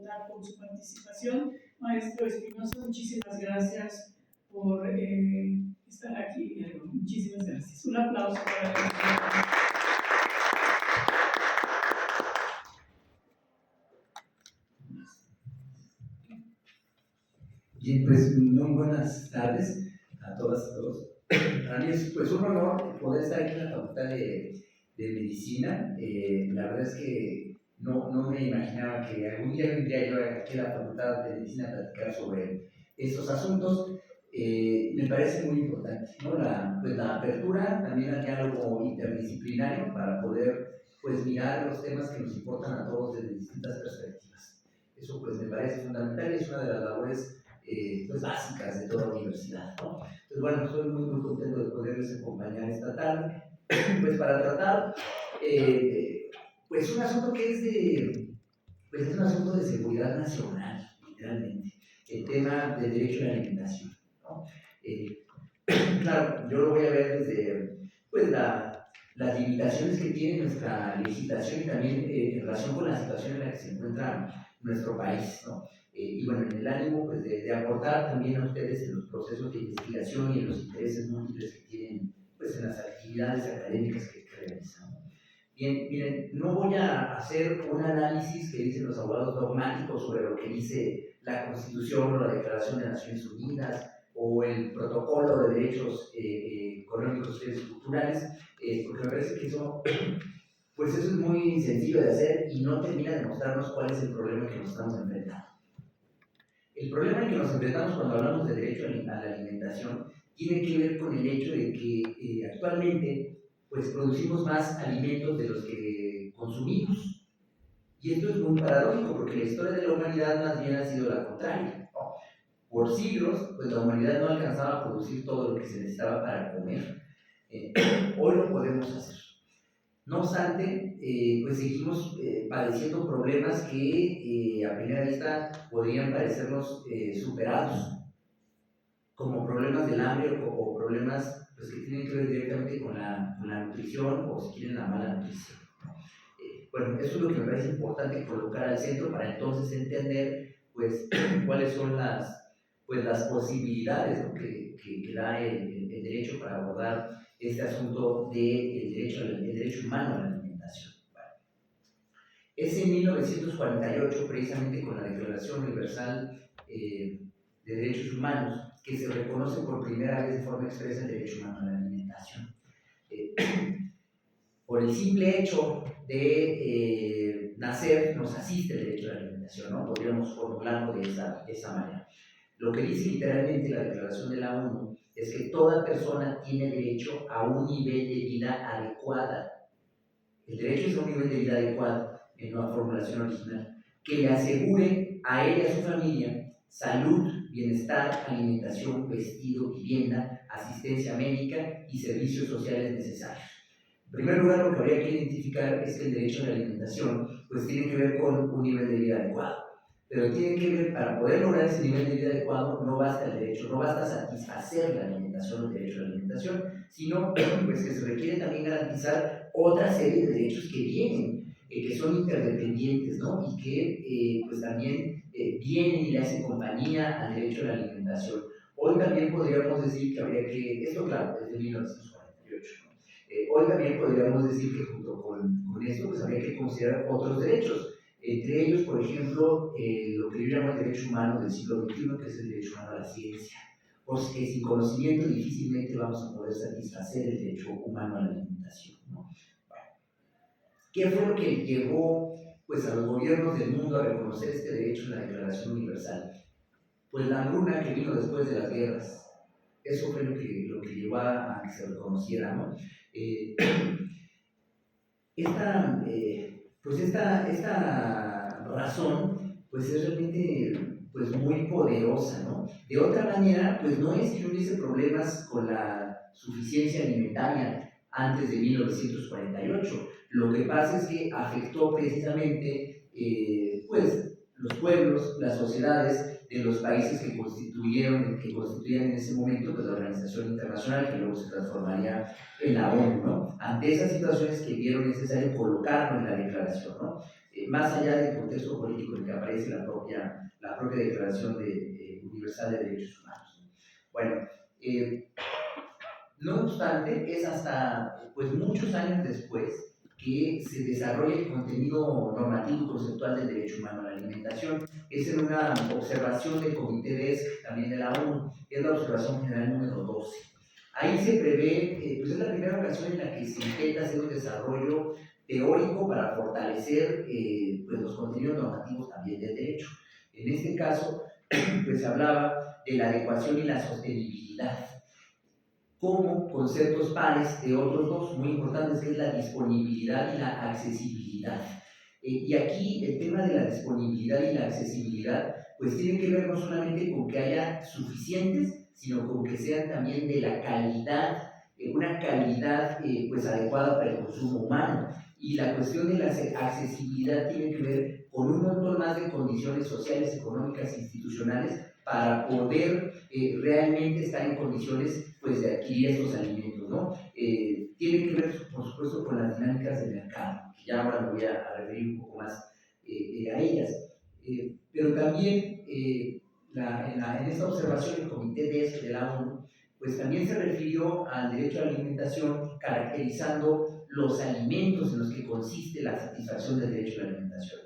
Bogotá por su participación. Maestro Espinosa, muchísimas gracias por estar aquí. Muchísimas gracias. Un aplauso para él. Bien, pues muy buenas tardes a todas y todos. Para mí es pues un honor poder estar aquí en la Facultad de Medicina. La verdad es que no me imaginaba que algún día vendría yo aquí a la Facultad de Medicina a platicar sobre estos asuntos. Me parece muy importante, ¿no? La apertura también al diálogo interdisciplinario para poder pues mirar los temas que nos importan a todos desde distintas perspectivas. Eso pues me parece fundamental y es una de las labores pues básicas de toda universidad, ¿no? Entonces, bueno, estoy muy contento de poderles acompañar esta tarde, pues para tratar, pues un asunto que pues es un asunto de seguridad nacional, literalmente, el tema del derecho a la alimentación, ¿no? Claro, yo lo voy a ver desde, pues, las limitaciones que tiene nuestra legislación y también en relación con la situación en la que se encuentra nuestro país, ¿no? Y bueno, en el ánimo pues, de aportar también a ustedes en los procesos de investigación y en los intereses múltiples que tienen pues, en las actividades académicas que realizan. Bien, miren, no voy a hacer un análisis que dicen los abogados dogmáticos sobre lo que dice la Constitución o la Declaración de Naciones Unidas o el Protocolo de Derechos Económicos, Sociales y Culturales, porque me parece que eso, pues eso es muy sencillo de hacer y no termina de mostrarnos cuál es el problema que nos estamos enfrentando. El problema en que nos enfrentamos cuando hablamos de derecho a la alimentación tiene que ver con el hecho de que actualmente pues, producimos más alimentos de los que consumimos. Y esto es muy paradójico porque la historia de la humanidad más bien ha sido la contraria, ¿no? Por siglos, pues la humanidad no alcanzaba a producir todo lo que se necesitaba para comer. Hoy lo podemos hacer. No obstante, pues seguimos padeciendo problemas que a primera vista podrían parecernos superados, como problemas del hambre o problemas pues, que tienen que ver directamente con la nutrición o si quieren la mala nutrición. Bueno, eso es lo que me parece importante colocar al centro para entonces entender pues, cuáles son las posibilidades, ¿no? que da el derecho para abordar este asunto del derecho humano a la alimentación. Bueno, es en 1948, precisamente con la Declaración Universal de Derechos Humanos, que se reconoce por primera vez de forma expresa el derecho humano a la alimentación. Por el simple hecho de nacer, nos asiste el derecho a la alimentación, ¿no? Podríamos formularlo de esa manera. Lo que dice literalmente la Declaración de la ONU es que toda persona tiene derecho a un nivel de vida adecuada. El derecho es a un nivel de vida adecuado, en una formulación original, que le asegure a él y a su familia salud, bienestar, alimentación, vestido, vivienda, asistencia médica y servicios sociales necesarios. En primer lugar, lo que habría que identificar es que el derecho a la alimentación pues, tiene que ver con un nivel de vida adecuado. Pero tiene que ver, para poder lograr ese nivel de vida adecuado, no basta el derecho, no basta satisfacer la alimentación, el derecho a la alimentación, sino pues, que se requiere también garantizar otra serie de derechos que vienen, que son interdependientes, ¿no? Y que pues, también vienen y le hacen compañía al derecho a la alimentación. Hoy también podríamos decir que habría que, esto claro, desde 1948, ¿no? Hoy también podríamos decir que junto con esto pues, habría que considerar otros derechos. Entre ellos, por ejemplo, lo que yo llamo el derecho humano del siglo XXI, que es el derecho humano a la ciencia, porque sin conocimiento difícilmente vamos a poder satisfacer el derecho humano a la alimentación, ¿no? Bueno, ¿qué fue lo que llevó pues, a los gobiernos del mundo a reconocer este derecho en la Declaración Universal? Pues la hambruna que vino después de las guerras. Eso fue lo que llevó a que se reconociera, ¿no? Esta razón pues es realmente pues, muy poderosa, ¿no? De otra manera, pues no es que hubiese problemas con la suficiencia alimentaria antes de 1948. Lo que pasa es que afectó precisamente pues, los pueblos, las sociedades de los países que constituían en ese momento pues, la Organización Internacional, que luego se transformaría en la ONU, ¿no? Ante esas situaciones que vieron necesario colocarlo en la declaración, ¿no? más allá del contexto político en el que aparece la propia Declaración Universal de Derechos Humanos. Bueno, no obstante, es hasta pues, muchos años después que se desarrolla el contenido normativo y conceptual del derecho humano a la alimentación. Es en una observación del Comité de ESC, también de la ONU, es la observación general número 12. Ahí se prevé, pues es la primera ocasión en la que se intenta hacer un desarrollo teórico para fortalecer pues los contenidos normativos también del derecho. En este caso, pues hablaba de la adecuación y la sostenibilidad como conceptos pares de otros dos muy importantes, que es la disponibilidad y la accesibilidad. Y aquí el tema de la disponibilidad y la accesibilidad pues tiene que ver no solamente con que haya suficientes, sino con que sean también de la calidad, una calidad pues adecuada para el consumo humano. Y la cuestión de la accesibilidad tiene que ver con un montón más de condiciones sociales, económicas e institucionales para poder realmente estar en condiciones pues, de adquirir estos alimentos, ¿no? Tiene que ver, por supuesto, con las dinámicas del mercado, que ya ahora me voy a referir un poco más a ellas. Pero también en esta observación el Comité de la ONU, pues también se refirió al derecho a la alimentación, caracterizando los alimentos en los que consiste la satisfacción del derecho a la alimentación,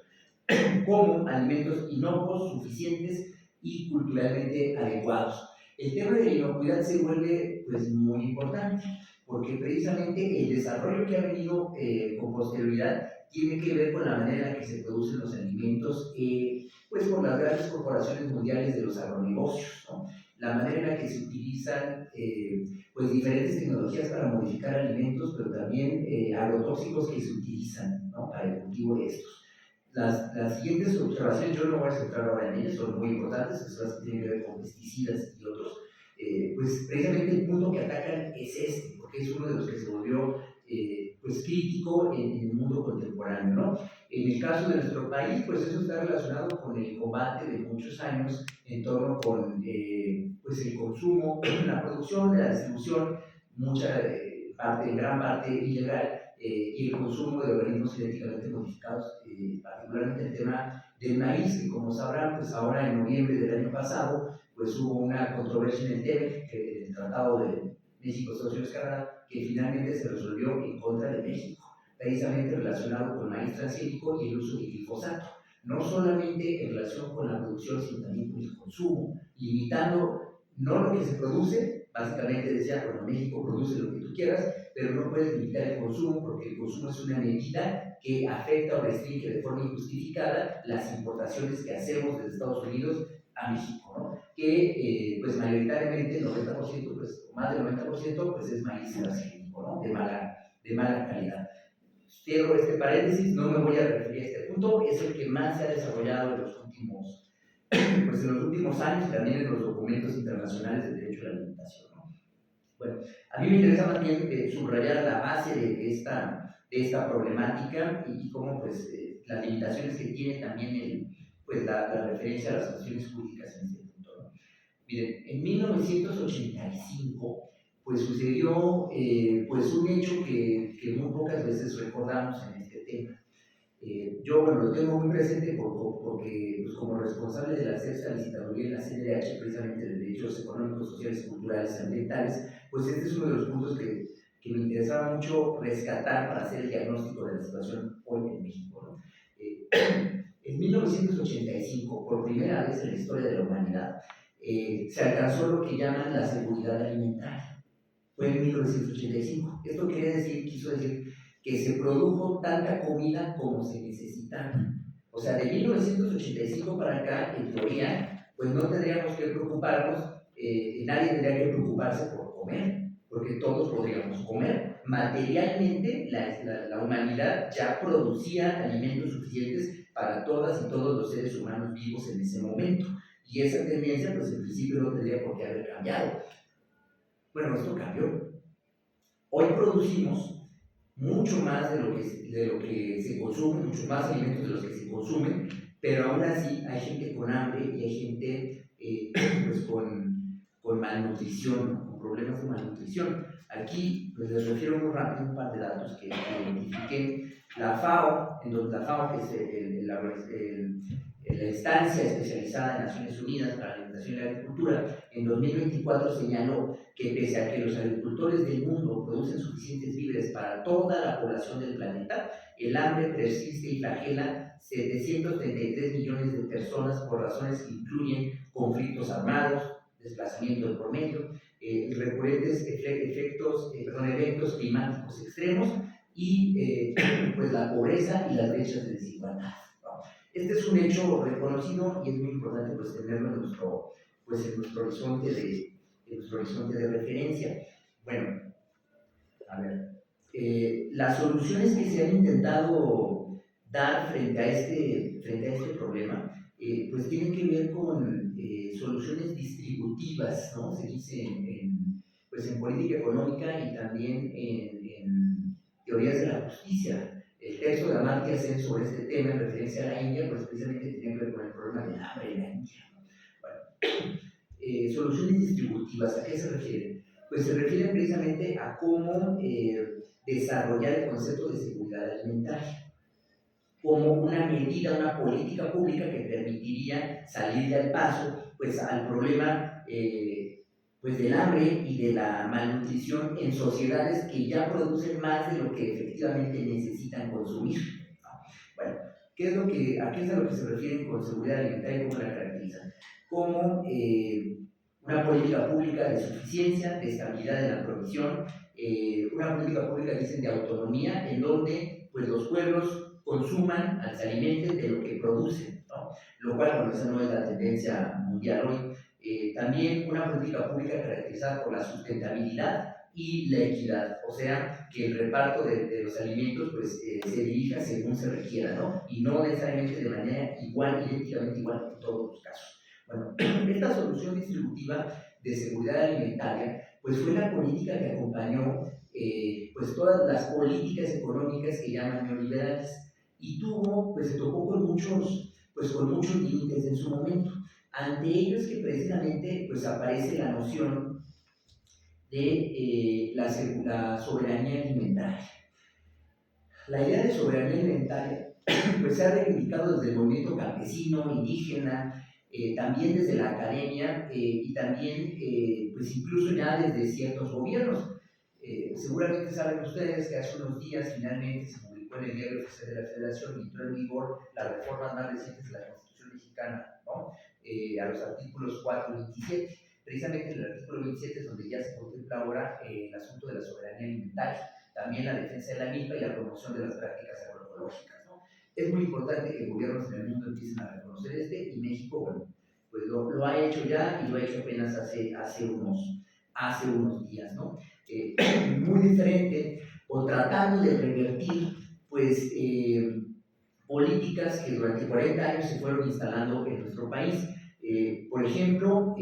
como alimentos inocuos, suficientes y culturalmente adecuados. El tema de la inocuidad se vuelve pues, muy importante, porque precisamente el desarrollo que ha venido con posterioridad tiene que ver con la manera en la que se producen los alimentos, pues por las grandes corporaciones mundiales de los agronegocios, ¿no? La manera en la que se utilizan pues diferentes tecnologías para modificar alimentos, pero también agrotóxicos que se utilizan, ¿no? Para el cultivo de estos. Las siguientes observaciones, yo no voy a centrar ahora en ellas, son muy importantes, que son las que tienen que ver con pesticidas y otros. Pues precisamente el punto que atacan es este, porque es uno de los que se volvió pues crítico en el mundo contemporáneo, ¿no? En el caso de nuestro país, pues eso está relacionado con el combate de muchos años en torno con pues el consumo, la producción, la distribución, en gran parte ilegal, y el consumo de organismos genéticamente modificados, particularmente el tema del maíz, que como sabrán, pues ahora en noviembre del año pasado, pues hubo una controversia en el TEMEC, el Tratado de México, Estados Unidos, Canadá, que finalmente se resolvió en contra de México, precisamente relacionado con el maíz transgénico y el uso de glifosato, no solamente en relación con la producción, sino también con el consumo, limitando no lo que se produce, básicamente decía, bueno, México produce lo que tú quieras, pero no puedes limitar el consumo porque el consumo es una medida que afecta o restringe de forma injustificada las importaciones que hacemos desde Estados Unidos a México, ¿no? Que pues mayoritariamente el 90%, pues, o más del 90%, pues es maíz transgénico, ¿no? De mala calidad. Cierro este paréntesis, no me voy a referir a este punto, es el que más se ha desarrollado en los últimos años y también en los documentos internacionales de derecho a la alimentación, ¿no? Bueno, a mí me interesa más bien subrayar la base de esta problemática y cómo pues, las limitaciones que tiene también la referencia a las sanciones jurídicas en este punto, ¿no? Miren, en 1985 pues sucedió pues un hecho que muy pocas veces recordamos en este tema. Yo, bueno, lo tengo muy presente porque pues, como responsable de la sexta licitaduría en la CNDH, precisamente de derechos económicos, sociales, culturales y ambientales, pues este es uno de los puntos que me interesaba mucho rescatar para hacer el diagnóstico de la situación hoy en México, ¿no? En 1985, por primera vez en la historia de la humanidad, se alcanzó lo que llaman la seguridad alimentaria. Fue en 1985. Esto quiso decir que se produjo tanta comida como se necesitaba. O sea, de 1985 para acá, en teoría, pues no tendríamos que preocuparnos, nadie tendría que preocuparse por comer, porque todos podríamos comer. Materialmente, la humanidad ya producía alimentos suficientes para todas y todos los seres humanos vivos en ese momento. Y esa tendencia, pues en principio no tendría por qué haber cambiado. Bueno, esto cambió. Hoy producimos mucho más de lo que se consume, mucho más alimentos de los que se consumen, pero aún así hay gente con hambre y hay gente pues con malnutrición, con problemas de malnutrición. Aquí pues, les refiero muy rápido un par de datos que identifiqué. La FAO, que es la instancia especializada en Naciones Unidas para la Alimentación y la Agricultura, en 2024 señaló que pese a que los agricultores del mundo producen suficientes víveres para toda la población del planeta, el hambre persiste y flagela 733 millones de personas por razones que incluyen conflictos armados, desplazamiento de por medio, recurrentes eventos climáticos extremos y pues la pobreza y las brechas de desigualdad. ¿No? Este es un hecho reconocido y es muy importante pues, tenerlo en nuestro horizonte de referencia. Bueno, a ver, las soluciones que se han intentado dar frente a este problema, pues tienen que ver con soluciones distributivas, ¿no? Se dice pues en política económica y también en teorías de la justicia. El texto de Amartya Sen sobre este tema en referencia a la India, pues precisamente tiene que ver con el problema del hambre en la India. Bueno, soluciones distributivas, ¿a qué se refieren? Pues se refieren precisamente a cómo desarrollar el concepto de seguridad alimentaria como una medida, una política pública que permitiría salir al paso pues, al problema pues, del hambre y de la malnutrición en sociedades que ya producen más de lo que efectivamente necesitan consumir. Bueno, ¿a qué es a lo que se refieren con seguridad alimentaria y cómo la caracterizan? Como una política pública de suficiencia, de estabilidad de la provisión, una política pública, dicen, de autonomía, en donde pues, los pueblos consuman, se alimenten de lo que producen, ¿no? Lo cual, bueno, esa no es la tendencia mundial hoy. También una política pública caracterizada por la sustentabilidad y la equidad, o sea, que el reparto de los alimentos pues, se dirija según se requiera, ¿no? Y no necesariamente de manera igual, idénticamente igual en todos los casos. Bueno, esta solución distributiva de seguridad alimentaria pues fue la política que acompañó pues todas las políticas económicas que llaman neoliberales y se topó con muchos límites en su momento. Ante ellos que precisamente pues aparece la noción de la soberanía alimentaria. La idea de soberanía alimentaria pues, se ha reivindicado desde el movimiento campesino, indígena, también desde la academia y también pues incluso ya desde ciertos gobiernos. Seguramente saben ustedes que hace unos días finalmente se publicó en el Diario Oficial de la Federación y entró en vigor las reformas más recientes de la Constitución mexicana, ¿no? A los artículos 4 y 27. Precisamente en el artículo 27 es donde ya se contempla ahora el asunto de la soberanía alimentaria, también la defensa de la milpa y la promoción de las prácticas agroecológicas, ¿no? Es muy importante que gobiernos en el mundo empiecen a reconocer y México, bueno, pues lo ha hecho ya y lo ha hecho apenas hace unos días, ¿no? Muy diferente, o tratando de revertir, pues, políticas que durante 40 años se fueron instalando en nuestro país. Por ejemplo,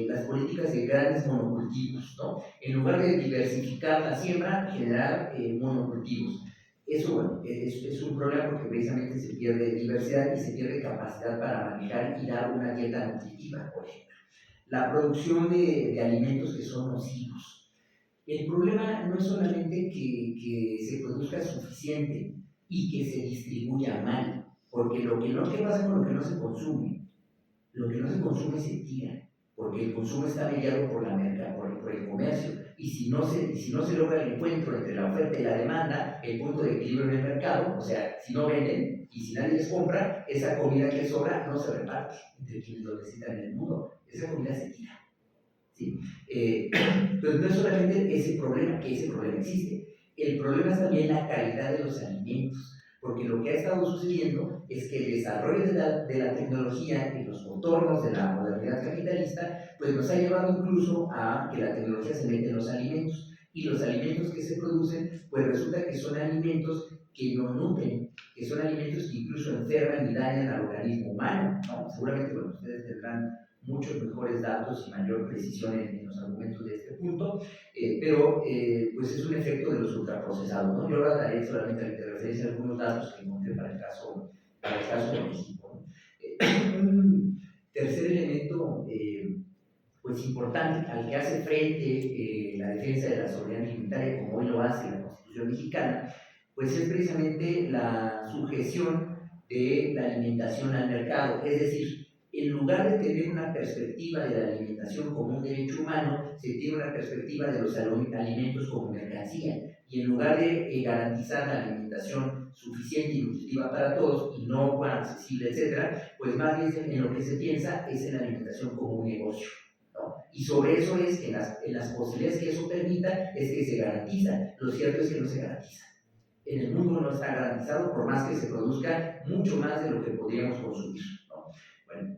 las políticas de grandes monocultivos, ¿no? En lugar de diversificar la siembra, generar monocultivos. Eso, bueno, es un problema porque precisamente se pierde diversidad y se pierde capacidad para manejar y dar una dieta nutritiva, por ejemplo. La producción de alimentos que son nocivos. El problema no es solamente que se produzca suficiente y que se distribuya mal, porque ¿qué pasa con lo que no se consume? Lo que no se consume se tira, porque el consumo está mediado por el comercio, y si no se logra el encuentro entre la oferta y la demanda, el punto de equilibrio en el mercado, o sea, si no venden y si nadie les compra, esa comida que sobra no se reparte entre quienes lo necesitan en el mundo, esa comida se tira. ¿Sí? Entonces no es solamente ese problema, que ese problema existe, el problema es también la calidad de los alimentos, porque lo que ha estado sucediendo es que el desarrollo de la tecnología y los contornos de la modernidad capitalista pues nos ha llevado incluso a que la tecnología se mete en los alimentos, y los alimentos que se producen pues resulta que son alimentos que no nutren, que son alimentos que incluso enferman y dañan al organismo humano, ¿no? Seguramente bueno, ustedes tendrán muchos mejores datos y mayor precisión en los argumentos de este punto, pero pues es un efecto de los ultraprocesados, ¿no? Yo ahora daré solamente de referencia a algunos datos que encontré para el caso de México, ¿no? Un tercer elemento, pues importante al que hace frente la defensa de la soberanía alimentaria, como hoy lo hace la Constitución mexicana, pues es precisamente la sujeción de la alimentación al mercado. Es decir, en lugar de tener una perspectiva de la alimentación como un derecho humano, se tiene una perspectiva de los alimentos como mercancía. Y en lugar de garantizar la alimentación suficiente y nutritiva para todos, y no accesible, etc., pues más bien en lo que se piensa es en la alimentación como un negocio, ¿no? Y sobre eso es, en las posibilidades que eso permita, es que se garantiza. Lo cierto es que no se garantiza. En el mundo no está garantizado, por más que se produzca mucho más de lo que podríamos consumir, ¿no? Bueno,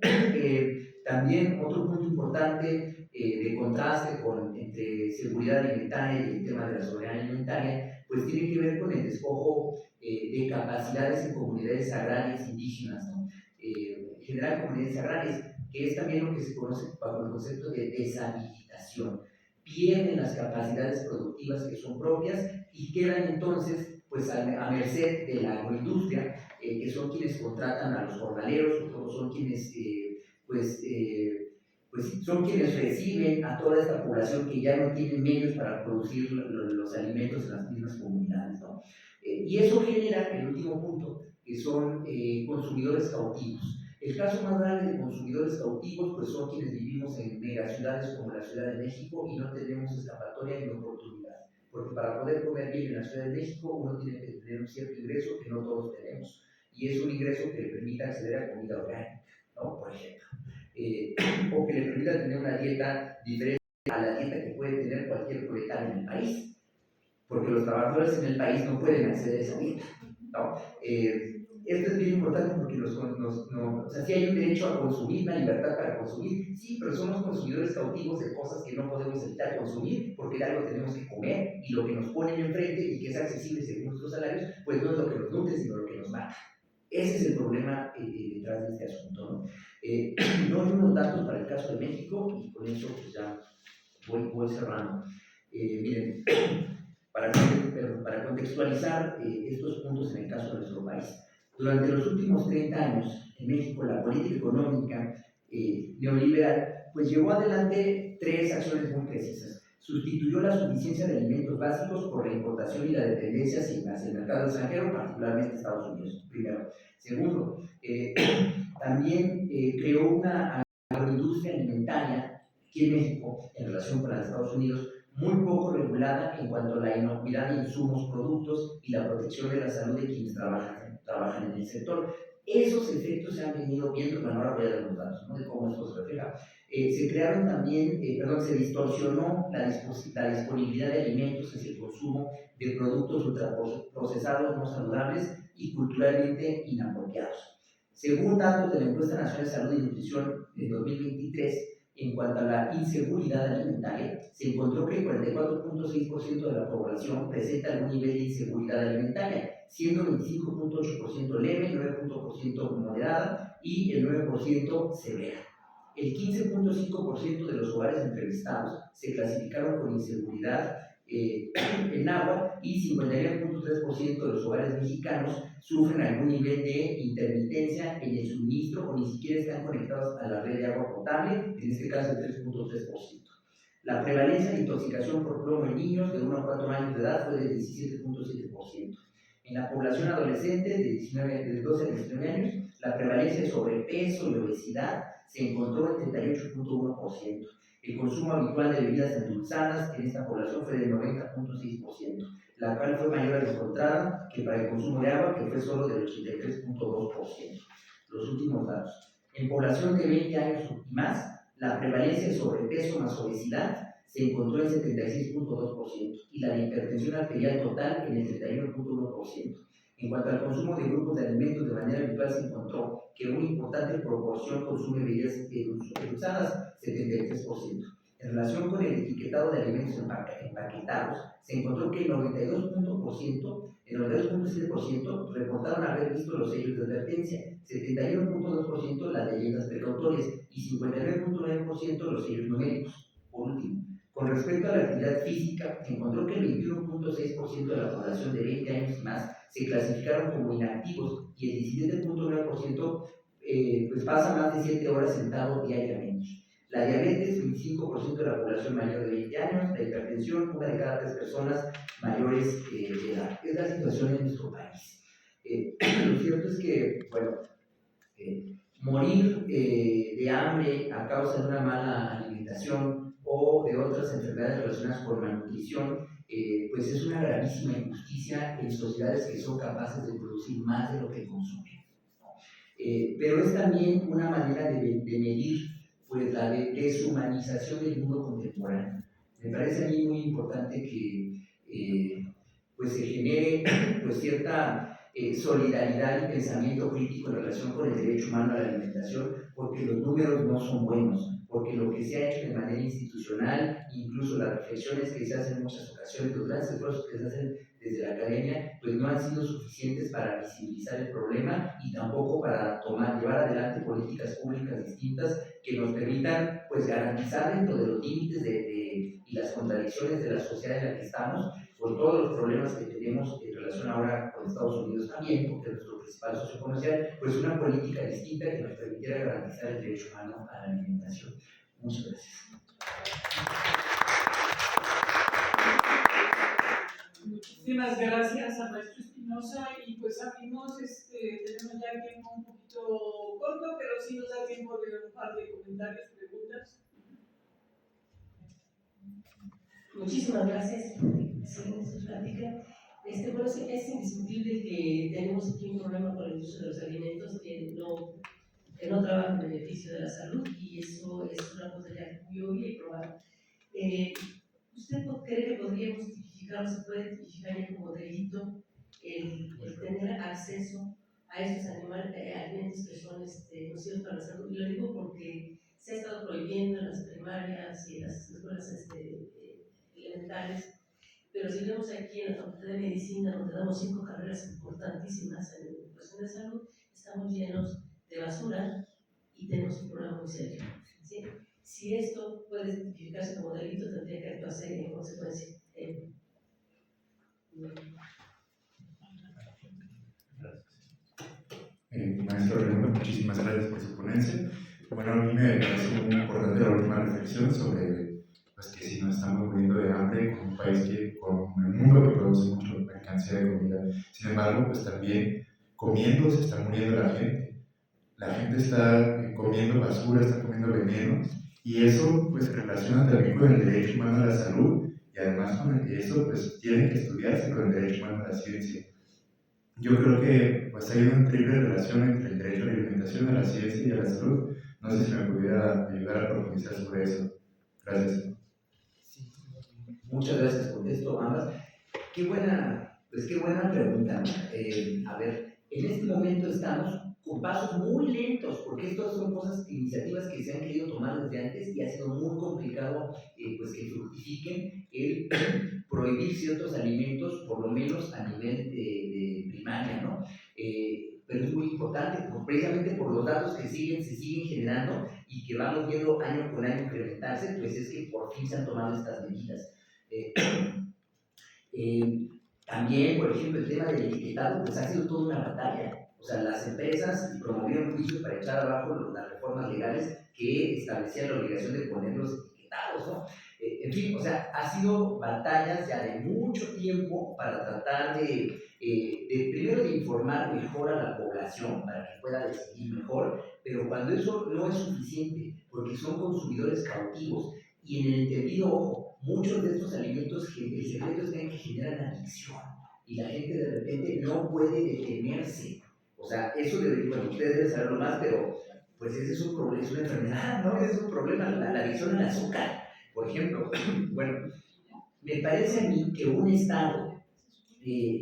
también otro punto importante de contraste entre seguridad alimentaria y el tema de la soberanía alimentaria, pues tiene que ver con el despojo de capacidades en comunidades agrarias indígenas, ¿no? En general comunidades agrarias, que es también lo que se conoce bajo el concepto de deshabilitación. Pierden las capacidades productivas que son propias y quedan entonces pues a merced de la agroindustria, que son quienes contratan a los jornaleros, o son quienes pues son quienes reciben a toda esta población que ya no tiene medios para producir los alimentos en las mismas comunidades, ¿no? Y eso genera, el último punto, que son consumidores cautivos. El caso más grande de consumidores cautivos pues son quienes vivimos en megaciudades como la Ciudad de México y no tenemos escapatoria ni oportunidad, porque para poder comer bien en la Ciudad de México uno tiene que tener un cierto ingreso que no todos tenemos, y es un ingreso que le permita acceder a comida orgánica, ¿no? Por ejemplo, o que le permita tener una dieta diferente a la dieta que puede tener cualquier proletario en el país, porque los trabajadores en el país no pueden acceder a esa dieta, ¿no? Esto es bien importante porque o sea, sí hay un derecho a consumir, una libertad para consumir, sí, pero somos consumidores cautivos de cosas que no podemos evitar consumir porque de algo tenemos que comer, y lo que nos ponen enfrente y que es accesible según nuestros salarios, pues no es lo que nos nutre, sino lo que nos mata. Ese es el problema detrás de este asunto, ¿no? No hay unos datos para el caso de México y con eso pues ya voy cerrando. Miren, para contextualizar estos puntos en el caso de nuestro país. Durante los últimos 30 años en México la política económica neoliberal pues llevó adelante tres acciones muy precisas. Sustituyó la suficiencia de alimentos básicos por la importación y la dependencia hacia el mercado extranjero, particularmente Estados Unidos, primero. Segundo, también creó una agroindustria alimentaria aquí en México, en relación con la de Estados Unidos, muy poco regulada en cuanto a la inocuidad de insumos, productos y la protección de la salud de quienes trabajan en el sector. Esos efectos se han venido viendo, bueno, ahora voy a dar los datos, ¿no?, de cómo esto se refleja. Se crearon también, se distorsionó la disponibilidad de alimentos hacia el consumo de productos ultraprocesados no saludables y culturalmente inapropiados. Según datos de la Encuesta Nacional de Salud y Nutrición de 2023, en cuanto a la inseguridad alimentaria, se encontró que el 44.6% de la población presenta algún nivel de inseguridad alimentaria, siendo 25.8% leve, 9% moderada y el 9% severa. El 15.5% de los hogares entrevistados se clasificaron con inseguridad en agua, y 59.3% de los hogares mexicanos sufren algún nivel de intermitencia en el suministro o ni siquiera están conectados a la red de agua potable, en este caso el 3.3%. La prevalencia de intoxicación por plomo en niños de 1 a 4 años de edad fue del 17.7%. En la población adolescente de 12 a 19 años, la prevalencia de sobrepeso y obesidad se encontró en 38.1%. El consumo habitual de bebidas endulzadas en esta población fue del 90.6%, la cual fue mayor a la encontrada que para el consumo de agua, que fue solo del 83.2%. Los últimos datos. En población de 20 años y más, la prevalencia de sobrepeso más obesidad se encontró en 76.2% y la de hipertensión arterial total en el 31.1%. En cuanto al consumo de grupos de alimentos de manera habitual, se encontró que una importante proporción consume bebidas endulzadas, 73%. En relación con el etiquetado de alimentos empaquetados, se encontró que el 92.7% reportaron haber visto los sellos de advertencia, 71.2% las leyendas precautorias y 59.9% los sellos numéricos. Por último, con respecto a la actividad física, se encontró que el 21.6% de la población de 20 años y más se clasificaron como inactivos y el 17.9% pues pasa más de 7 horas sentado diariamente. La diabetes, 25% de la población mayor de 20 años, la hipertensión, 1 de cada 3 personas mayores de edad. Es la situación en nuestro país. Lo cierto es que, bueno, morir de hambre a causa de una mala alimentación o de otras enfermedades relacionadas con malnutrición, pues es una gravísima injusticia en sociedades que son capaces de producir más de lo que consumen. Pero es también una manera de medir pues, la deshumanización del mundo contemporáneo. Me parece a mí muy importante que pues se genere pues, cierta solidaridad y pensamiento crítico en relación con el derecho humano a la alimentación, porque los números no son buenos, porque lo que se ha hecho de manera institucional, incluso las reflexiones que se hacen en muchas ocasiones, los grandes esfuerzos que se hacen desde la academia, pues no han sido suficientes para visibilizar el problema y tampoco para llevar adelante políticas públicas distintas que nos permitan pues garantizar dentro de los límites y las contradicciones de la sociedad en la que estamos, con todos los problemas que tenemos en relación ahora con Estados Unidos también, porque es nuestro principal socio comercial, pues una política distinta que nos permitiera garantizar el derecho humano a la alimentación. Muchas gracias. Muchísimas gracias a maestro Espinosa y pues abrimos, tenemos ya el tiempo un poquito corto, pero sí nos da tiempo de un par de comentarios, preguntas. Muchísimas gracias. Excelente su plática. Bueno, es indiscutible que tenemos aquí un problema con el uso de los alimentos que no trabaja en beneficio de la salud, y eso es una cosa ya muy obvia y probada. ¿Usted cree que podríamos tipificar o se puede tipificar ya como delito el tener acceso a estos alimentos que son nocivos para la salud? Y lo digo porque se ha estado prohibiendo en las primarias y en las escuelas elementales, pero si vemos aquí en la Facultad de Medicina, donde damos 5 carreras importantísimas en cuestión de salud, estamos llenos de basura y tenemos un problema muy serio, ¿sí? Si esto puede tipificarse como delito, tendría que actuarse en consecuencia. Maestro Raimundo, muchísimas gracias por su ponencia. Bueno, a mí me parece muy importante la última reflexión sobre pues, que si nos estamos muriendo de hambre con un país con el mundo que produce mucho mercancía de comida, sin embargo, pues también comiendo se está muriendo la gente. La gente está comiendo basura, está comiendo veneno, y eso pues se relaciona también con el derecho humano a la salud, y además con eso pues tiene que estudiarse con el derecho humano a la ciencia. Yo creo que pues, hay una triple relación entre el derecho a la alimentación, a la ciencia y a la salud. No sé si me pudiera ayudar a profundizar sobre eso. Gracias. Sí, muchas gracias, contesto ambas. Qué buena pregunta. A ver, en este momento estamos con pasos muy lentos, porque estas son iniciativas que se han querido tomar desde antes y ha sido muy complicado pues que fructifiquen el prohibir ciertos alimentos, por lo menos a nivel de primaria, ¿no? Pero es muy importante, precisamente por los datos que se siguen generando y que vamos viendo año con año incrementarse, pues es que por fin se han tomado estas medidas. También, por ejemplo, el tema del etiquetado, pues ha sido toda una batalla. O sea, las empresas promovieron juicios para echar abajo las reformas legales que establecían la obligación de poner los etiquetados, ¿no? En fin, o sea, ha sido batallas ya de mucho tiempo para tratar de primero de informar mejor a la población para que pueda decidir mejor, pero cuando eso no es suficiente, porque son consumidores cautivos, y en el entendido, ojo, muchos de estos alimentos, el secreto es que generan adicción, y la gente de repente no puede detenerse. O sea, eso bueno, ustedes deben saberlo más, pero pues ese es un problema, es una enfermedad, ¿no? Es un problema, la adicción al azúcar, por ejemplo. Bueno, me parece a mí que un Estado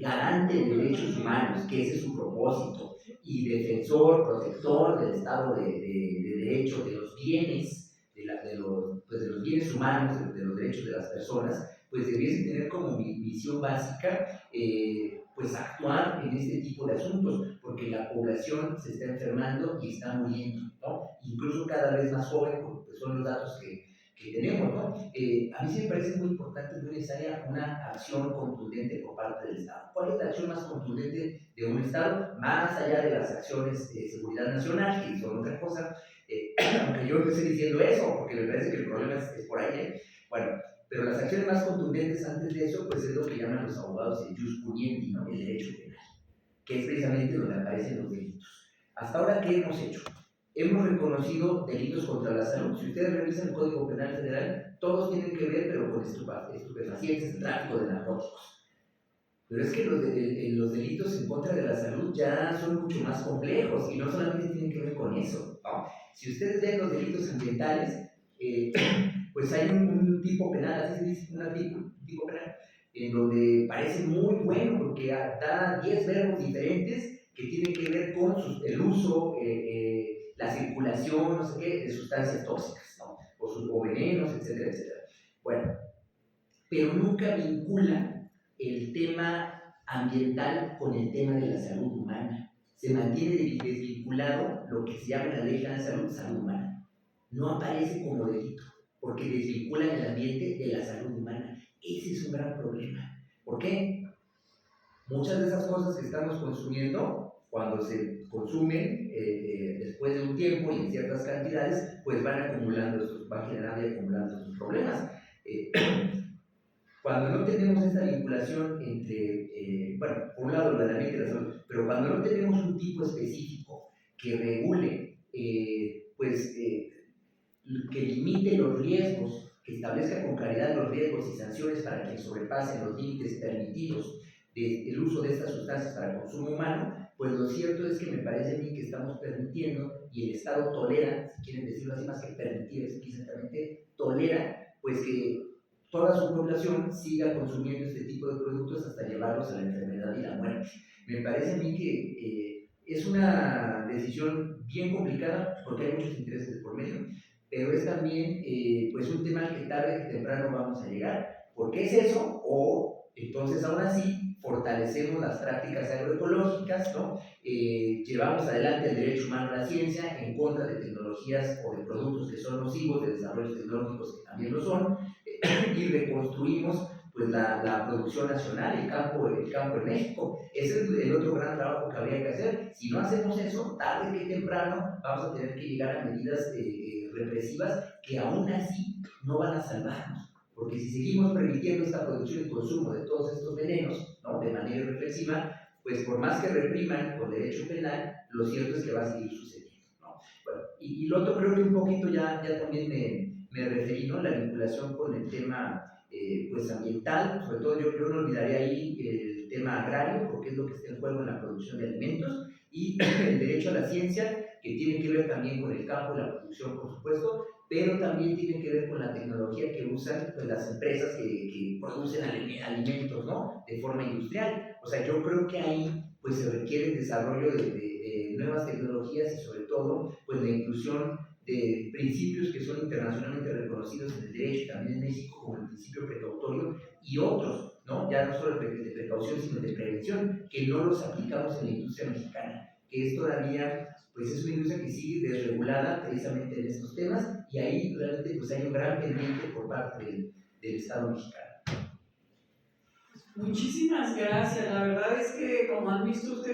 garante de derechos humanos, que ese es su propósito, y defensor, protector del Estado de Derecho, de los bienes, de los bienes humanos, de los derechos de las personas, pues debiese tener como misión básica pues actuar en este tipo de asuntos, porque la población se está enfermando y está muriendo, ¿no? Incluso cada vez más joven, porque son los datos que tenemos, ¿no? A mí sí me parece muy importante, muy necesaria una acción contundente por parte del Estado. ¿Cuál es la acción más contundente de un Estado? Más allá de las acciones de seguridad nacional, que son otra cosa, aunque yo no estoy diciendo eso, porque me parece que el problema es por ahí, ¿eh? Bueno, pero las acciones más contundentes antes de eso, pues es lo que llaman los abogados el jus puniendi, ¿no? El derecho penal, que es precisamente donde aparecen los delitos. Hasta ahora, ¿qué hemos hecho? Hemos reconocido delitos contra la salud. Si ustedes revisan el Código Penal Federal, todos tienen que ver, pero con estupefacientes, tráfico de narcóticos. Pero es que los delitos en contra de la salud ya son mucho más complejos y no solamente tienen que ver con eso, ¿no? Si ustedes ven los delitos ambientales, pues hay un tipo penal, así se dice, un tipo penal, en donde parece muy bueno porque da 10 verbos diferentes que tienen que ver con el uso, la circulación, no sé qué, de sustancias tóxicas, ¿no? O venenos, etcétera, etcétera. Bueno, pero nunca vincula el tema ambiental con el tema de la salud humana. Se mantiene desvinculado lo que se llama en la ley de salud, salud humana. No aparece como delito, porque desvinculan el ambiente de la salud humana. Ese es un gran problema. ¿Por qué? Muchas de esas cosas que estamos consumiendo, cuando se consumen después de un tiempo y en ciertas cantidades, pues van generando y acumulando estos problemas. Cuando no tenemos esta vinculación entre, bueno, por un lado lo de la ley de la salud, pero cuando no tenemos un tipo específico que regule, que limite los riesgos, que establezca con claridad los riesgos y sanciones para quienes sobrepasen los límites permitidos del uso de estas sustancias para consumo humano, pues lo cierto es que me parece a mí que estamos permitiendo, y el Estado tolera, si quieren decirlo así, más que permitir explícitamente, tolera, pues que toda su población siga consumiendo este tipo de productos hasta llevarlos a la enfermedad y la muerte. Me parece a mí que es una decisión bien complicada porque hay muchos intereses por medio, pero es también pues un tema al que tarde que temprano vamos a llegar. ¿Por qué es eso? O entonces aún así fortalecemos las prácticas agroecológicas, ¿no? Llevamos adelante el derecho humano a la ciencia en contra de tecnologías o de productos que son nocivos, de desarrollos tecnológicos que también lo son, y reconstruimos pues la producción nacional, el campo en México. Ese es el otro gran trabajo que habría que hacer. Si no hacemos eso, tarde que temprano vamos a tener que llegar a medidas represivas que aún así no van a salvarnos. Porque si seguimos permitiendo esta producción y consumo de todos estos venenos, ¿no?, de manera irreflexiva, pues por más que repriman con derecho penal, lo cierto es que va a seguir sucediendo, ¿no? Bueno, y lo otro creo que un poquito ya también me referí, ¿no?, la vinculación con el tema pues ambiental, sobre todo yo no olvidaría ahí el tema agrario, porque es lo que está en juego en la producción de alimentos, y el derecho a la ciencia, que tiene que ver también con el campo y la producción, por supuesto, pero también tiene que ver con la tecnología que usan pues, las empresas que producen alimentos, ¿no?, de forma industrial. O sea, yo creo que ahí pues se requiere el desarrollo de nuevas tecnologías y sobre todo pues la inclusión de principios que son internacionalmente reconocidos en el derecho, también en México, como el principio precautorio y otros, ¿no?, ya no solo de precaución, sino de prevención, que no los aplicamos en la industria mexicana, que es todavía, pues es una industria que sigue desregulada precisamente en estos temas, y ahí realmente pues hay un gran pendiente por parte del Estado mexicano. Muchísimas gracias, la verdad es que como han visto ustedes,